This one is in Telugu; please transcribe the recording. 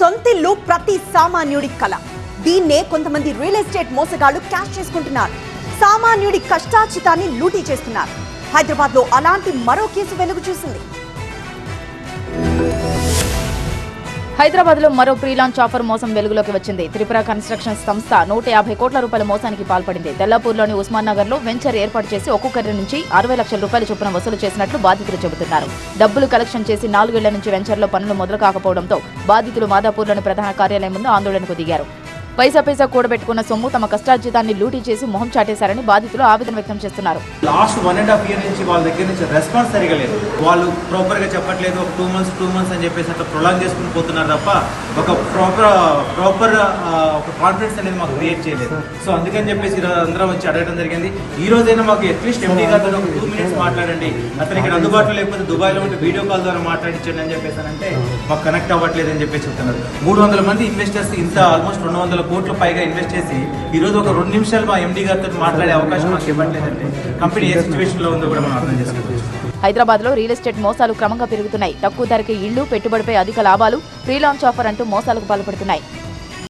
సొంతిల్లు ప్రతి సామాన్యుడి కల. దీన్నే కొంతమంది రియల్ ఎస్టేట్ మోసగాళ్లు క్యాష్ చేసుకుంటున్నారు. సామాన్యుడి కష్టార్జితాన్ని లూటీ చేస్తున్నారు. హైదరాబాద్ లో అలాంటి మరో కేసు వెలుగు చూసింది. హైదరాబాద్ లో మరో ప్రీ లాంచ్ ఆఫర్ మోసం వెలుగులోకి వచ్చింది. త్రిపుర కన్స్ట్రక్షన్ సంస్థ 150 కోట్ల రూపాయల మోసానికి పాల్పడింది. తెల్లాపూర్లోని ఉస్మాన్ నగర్ లో వెంచర్ ఏర్పాటు చేసి ఒక్కొక్కరి నుంచి 60 లక్షల రూపాయల చొప్పున వసూలు చేసినట్లు బాధితులు చెబుతున్నారు. డబ్బులు కలెక్షన్ చేసి 4 ఏళ్ల నుంచి వెంచర్లో పనులు మొదలు కాకపోవడంతో బాధితులు మాదాపూర్లోని ప్రధాన కార్యాలయం ముందు ఆందోళనకు దిగారు. పైసా కూడబెట్టుకున్న సొమ్ము తమ కష్టార్జితాన్ని లూటీ చేసి మొహం చాటేశారని బాధితులు ఆవేదన వ్యక్తం చేస్తున్నారు. లాస్ట్ 1.5 year నుంచి వాళ్ళ దగ్గర నుంచి రెస్పాన్స్ సరిగా లేదు. వాళ్ళు ప్రాపర్ గా చెప్పట్లేదు. ఒక 2 months అని చెప్పేసి అట్లా ప్రొలాంగ్ చేసుకుని పోతున్నారు తప్ప ఒక ప్రాపర్ ఒక కాన్ఫిడెన్స్ అనేది మాకు క్రియేట్ చేయలేదు. సో అందుకని చెప్పేసి అందరం వచ్చి అడగడం జరిగింది. ఈ రోజైనా మాకు అట్లీస్ట్ ఎండీ గారితో ఒక 2 minutes మాట్లాడండి, అతను ఇక్కడ అందుబాటులో లేకపోతే దుబాయ్లో ఉంటే వీడియో కాల్ ద్వారా మాట్లాడించండి అని చెప్పేసి అంటే మాకు కనెక్ట్ అవ్వట్లేదు అని చెప్పేసి చెప్తున్నారు. 300 మంది ఇన్వెస్టర్స్ ఇంత ఆల్మోస్ట్ 200 కోట్ల పైగా ఇన్వెస్ట్ చేసి ఈ రోజు ఒక 2 నిమిషాలు మా ఎండీ గారితో మాట్లాడే అవకాశం మాకు ఇవ్వట్లేదంటే కంపెనీ ఏ సిచ్యువేషన్ లో ఉందో కూడా మనం అర్థం చేసుకోవచ్చు. హైదరాబాద్ లో రియల్ ఎస్టేట్ మోసాలు క్రమంగా పెరుగుతున్నాయి. తక్కువ ధరకే ఇళ్లు, పెట్టుబడిపై అధిక లాభాలు, ప్రీ లాంచ్ ఆఫర్ అంటూ మోసాలకు పాల్పడుతున్నాయి.